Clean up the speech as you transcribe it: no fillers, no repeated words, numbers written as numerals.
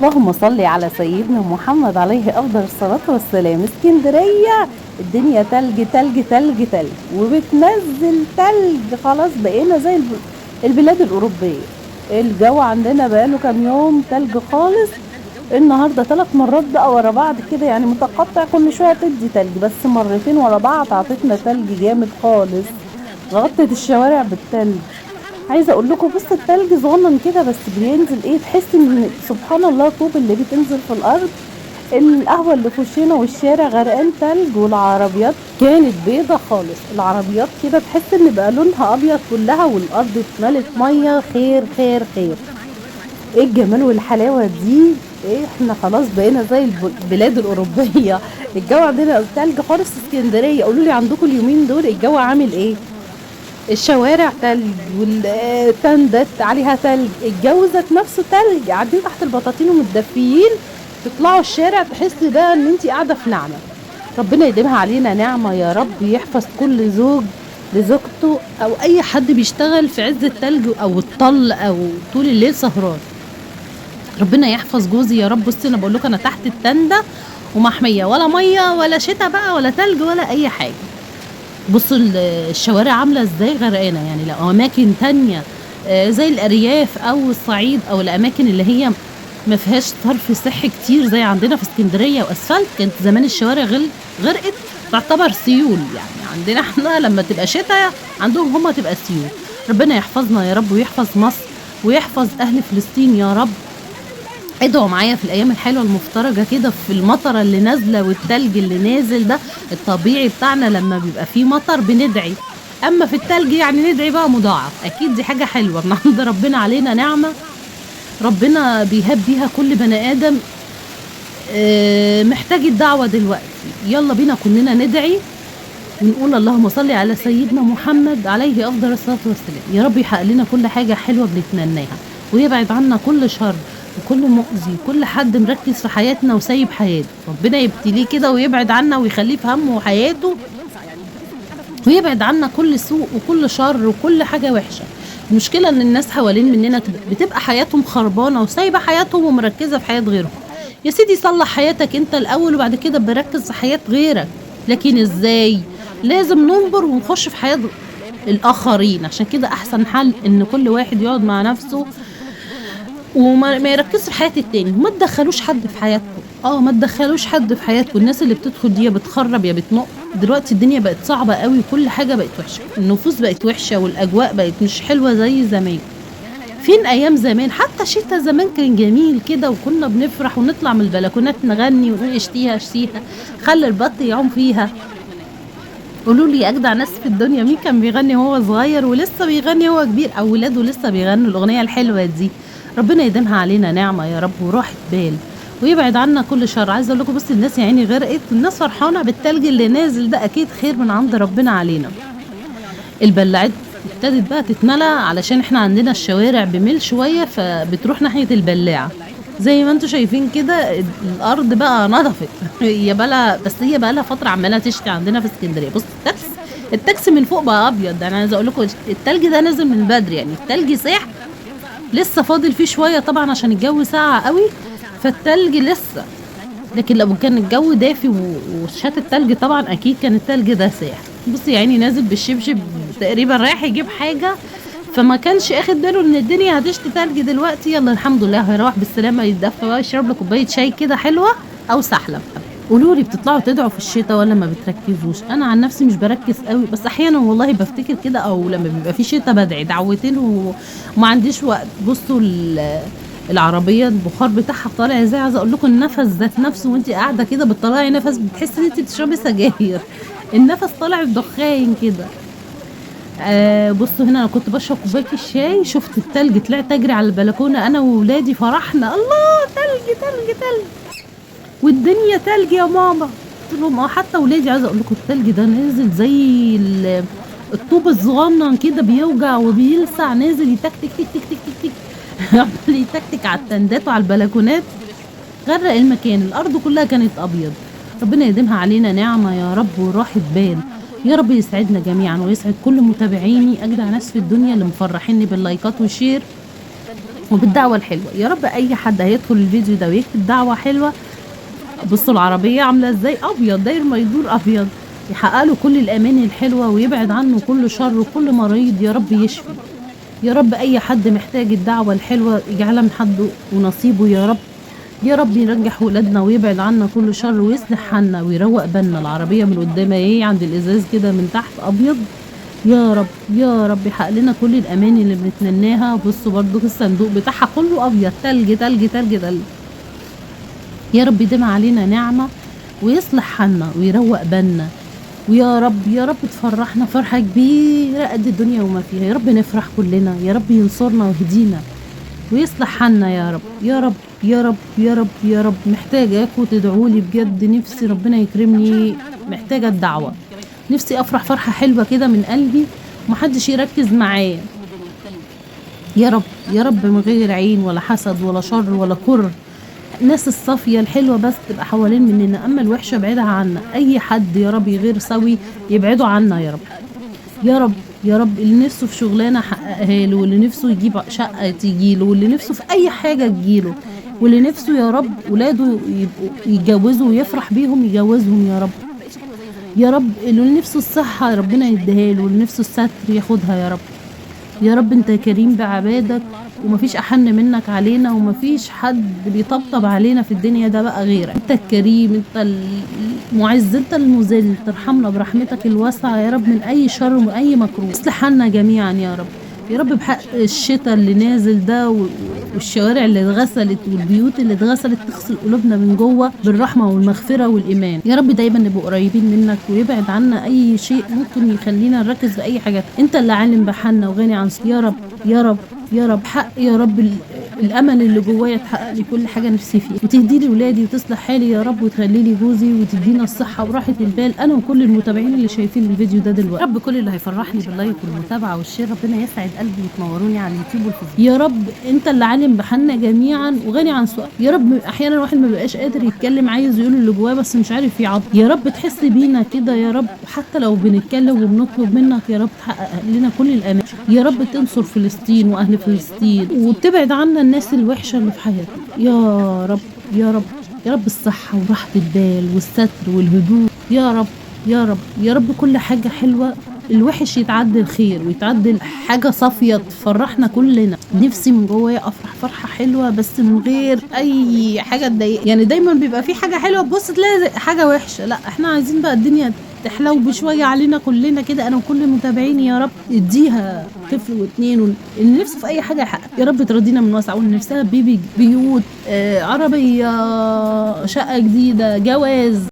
اللهم صل على سيدنا محمد عليه افضل الصلاه والسلام. اسكندريه الدنيا تلج تلج تلج تلج وبتنزل تلج، خلاص بقينا زي البلاد الاوروبيه. الجو عندنا بقاله كام يوم تلج خالص. النهارده 3 مرات بقى ورا بعض كده، يعني متقطع، كل شويه تدي تلج، بس مرتين ورا بعض عطتنا تلج جامد خالص، غطت الشوارع بالتلج. عايزه اقول لكم بص، التلج صغنن كده بس بينزل ايه، تحس ان سبحان الله طوب اللي بتنزل في الارض. القهوه اللي في وشنا والشارع غرقان تلج، والعربيات كانت بيضه خالص، العربيات كده تحس ان بقى لونها ابيض كلها، والارض اتملت ميه. خير خير خير، ايه الجمال والحلاوه دي. إيه، احنا خلاص بقينا زي البلاد الاوروبيه. الجو عندنا تلج خالص. اسكندريه قولوا لي عندكم اليومين دول الجو عامل ايه؟ الشوارع تلج والتندات عليها تلج، الجو ذات نفسه تلج، قاعدين تحت البطاطين ومتدفيين، تطلعوا الشارع تحس بقى ان انت قاعده في نعمه. ربنا يديمها علينا نعمه يا رب، يحفظ كل زوج لزوجته، او اي حد بيشتغل في عز التلج او الطل او طول الليل سهران. ربنا يحفظ جوزي يا رب. بصي انا بقول لكم انا تحت التندة ومحميه، ولا ميه ولا شتاء بقى ولا تلج ولا اي حاجه. بصوا الشوارع عامله ازاي غرقانه. يعني لو اماكن تانية زي الارياف او الصعيد او الاماكن اللي هي ما فيهاش صرف صحي كتير زي عندنا في اسكندريه واسفلت، كانت زمان الشوارع غرقت، تعتبر سيول. يعني عندنا احنا لما تبقى شتاء، عندهم هم تبقى سيول. ربنا يحفظنا يا رب ويحفظ مصر ويحفظ اهل فلسطين يا رب. ادعوا معايا في الايام الحلوه المفترجه كده، في المطره اللي نازله والتلج اللي نازل ده. الطبيعي بتاعنا لما بيبقى فيه مطر بندعي، اما في التلج يعني ندعي بقى مضاعف. اكيد دي حاجه حلوه من عند ربنا علينا، نعمه ربنا بيهب بيها كل بني ادم محتاج الدعوه دلوقتي. يلا بينا كلنا ندعي ونقول اللهم صل على سيدنا محمد عليه افضل الصلاه والسلام. يا رب يحقق لنا كل حاجه حلوه بنتمناها، ويبعد عنا كل شر وكل مؤذي، كل حد مركز في حياتنا وسايب حياته. ربنا يبتليه كده ويبعد عنا ويخليه في همه وحياته، ويبعد عنا كل سوء وكل شر وكل حاجه وحشه. المشكله ان الناس حوالين مننا بتبقى حياتهم خربانه وسايبه حياتهم ومركزه في حياه غيرهم. يا سيدي صلح حياتك انت الاول وبعد كده بركز في حياه غيرك. لكن ازاي؟ لازم ننظر ونخش في حياه الاخرين. عشان كده احسن حل ان كل واحد يقعد مع نفسه وما يركزش في حياة التاني. ما تدخلوش حد في حياتكم، ما تدخلوش حد في حياتكم. الناس اللي بتدخل دي يا بتخرب يا بتنق. دلوقتي الدنيا بقت صعبة قوي، كل حاجة بقت وحشة، النفوس بقت وحشة والاجواء بقت مش حلوة زي زمان. فين ايام زمان؟ حتى شتا زمان كان جميل كده، وكنا بنفرح ونطلع من البلكونات نغني ونقول اشتيها اشتيها، خلي البط يعوم فيها. قولوا لي اجدع ناس في الدنيا مين كان بيغني وهو صغير ولسه بيغني وهو كبير، او ولاده لسه بيغنوا الاغنيه الحلوه دي. ربنا يديمها علينا نعمه يا رب وراحه بال، ويبعد عنا كل شر. عايزه اقول لكم بس الناس يا عيني غرقت، الناس فرحانه بالتلج اللي نازل ده، اكيد خير من عند ربنا علينا. البلاعات ابتدت بقى تتملى علشان احنا عندنا الشوارع بميل شويه، فبتروح ناحيه البلاعه. زي ما انتم شايفين كده الارض بقى نضفت. هي بقى بس هي بقى لها فتره عماله تشتي عندنا في اسكندريه. بص التاكسي من فوق بقى ابيض. انا عايزه اقول لكم التلج ده نازل من بدري، يعني التلج ساح، لسه فاضل فيه شويه طبعا عشان الجو ساقع قوي، فالتلج لسه. لكن لو كان الجو دافي وشات التلج طبعا اكيد كان التلج ده ساح. بصي يعني نازل بالشبشب تقريبا رايح يجيب حاجه، فما كانش اخد باله ان الدنيا هتشتي تلج دلوقتي. يلا الحمد لله هيروح بالسلامه، يتدفى بقى يشرب له كوبايه شاي كده حلوه او سحلب. قولوا لي بتطلعوا تدعوا في الشتاء ولا ما بتركزوش؟ انا عن نفسي مش بركز قوي، بس احيانا والله بفتكر كده، او لما بيبقى في شتاء بدعي دعوتين وما عنديش وقت. بصوا العربيه البخار بتاعها طالع ازاي. عايزه اقول لكم النفس ذات نفسه وانت قاعده كده بتطلعي نفس، بتحسي ان انت بتشربي سجاير، النفس طالع بدخان كده. بصوا هنا انا كنت بشرب كوبايه الشاي، شفت التلج، طلعت اجري على البلكونه انا وولادي، فرحنا الله تلج تلج تلج والدنيا تلج يا ماما. قلت لهم حتى ولادي. عايزه اقول لكم التلج ده نازل زي الطوب الصغنن كده، بيوجع وبيلسع، نازل يتكتك تك تك تك تك تك عمال يتكتك على التندات وعلى البلكونات، غرق المكان. الارض كلها كانت ابيض. ربنا يديمها علينا نعمه يا رب وراحه بال. يا رب يسعدنا جميعا ويسعد كل متابعيني، اجدع ناس في الدنيا اللي مفرحيني باللايكات والشير وبالدعوة الحلوة. يا رب أي حد هيدخل الفيديو ده ويكتب دعوة حلوة، بصوا العربية عاملة ازاي، أبيض داير ما يدور أبيض، يحقق له كل الأماني الحلوة ويبعد عنه كل شر وكل مريض. يا رب يشفي. يا رب أي حد محتاج الدعوة الحلوة يجعلها من حده ونصيبه يا رب. يا رب ينجح ولادنا ويبعد عنا كل شر ويصلح حالنا ويروق بالنا. العربية من قدام ايه عند الإزاز كده، من تحت أبيض. يا رب يا رب يحقق لنا كل الأماني اللي بنتمناها. بصوا برضو الصندوق بتاعها كله أبيض، تلج تلج تلج تلج. يا رب يديم علينا نعمة ويصلح حالنا ويروق بالنا. ويا رب يا رب تفرحنا فرحة كبيرة قد الدنيا وما فيها. يا رب نفرح كلنا. يا رب ينصرنا ويهدينا ويصلح حالنا يا رب. يا رب يا رب يا رب يا رب محتاجاكوا تدعوا لي بجد. نفسي ربنا يكرمني، محتاجة الدعوة. نفسي أفرح فرحة حلوة كده من قلبي ومحدش يركز معايا. يا رب يا رب من غير عين ولا حسد ولا شر ولا كره. الناس الصافية الحلوة بس تبقى حوالين مننا، أما الوحشة بعيدها عنا. أي حد يا رب غير سوي يبعدوا عنا يا رب. يا رب يا رب اللي نفسه في شغلانة حققها له، واللي نفسه يجيب شقة تجيله، واللي نفسه في أي حاجة تجيله، واللي نفسه يا رب ولاده يبقوا يتجوزوا ويفرح بيهم يجوزهم يا رب. يا رب اللي نفسه الصحة ربنا يديها له، واللي نفسه الستر ياخدها يا رب. يا رب انت كريم بعبادك ومفيش احن منك علينا، ومفيش حد بيطبطب علينا في الدنيا ده بقى غيرك. انت الكريم، انت المعز، انت المذل. ترحمنا برحمتك الواسعة يا رب من اي شر واي مكروه. اصلح حالنا جميعا يا رب. يا رب بحق الشتاء اللي نازل ده والشوارع اللي اتغسلت والبيوت اللي اتغسلت تغسل قلوبنا من جوه بالرحمه والمغفره والايمان. يا رب دايما نبقى قريبين منك ويبعد عنا اي شيء ممكن يخلينا نركز في اي حاجه. انت اللي عالم بحالنا وغني عن يا رب يا رب يا رب. حق يا رب الامل اللي جوايا تحقق لي كل حاجه نفسي فيها، وتهدي لي ولادي وتصلح حالي يا رب، وتخلي لي جوزي وتدينا الصحه وراحه البال انا وكل المتابعين اللي شايفين الفيديو ده دلوقتي. رب كل اللي هيفرحني باللايك والمتابعه والشير ربنا يسعد قلبي وتنوروني على اليوتيوب والفيسبوك. يا رب انت اللي عالم بحالنا جميعا وغني عن سؤال. يا رب احيانا الواحد ما بيبقاش قادر يتكلم، عايز يقول اللي جواه بس مش عارف يعبر. يا رب تحس بينا كده يا رب، حتى لو بنتكلم وبنطلب منك يا رب تحقق لنا كل الامان. يا رب تنصر فلسطين واهل فلسطين وتبعد عنا الناس الوحشه اللي في حياتنا يا رب يا رب. يا رب الصحه وراحه البال والستر والهدوء يا رب يا رب يا رب. كل حاجه حلوه الوحش يتعدل خير ويتعدل حاجه صافيه تفرحنا كلنا. نفسي من جوايا افرح فرحه حلوه بس من غير اي حاجه تضايق. يعني دايما بيبقى في حاجه حلوه تبص تلاقي حاجه وحشه، لا احنا عايزين بقى الدنيا تحلو بشويه علينا كلنا كده، انا وكل متابعيني. يا رب اديها طفل واثنين اللي نفسه في اي حاجه يحقق. يا رب ترضينا من واسع، واللي نفسها بيبي بيوت، عربيه، شقه جديده، جواز.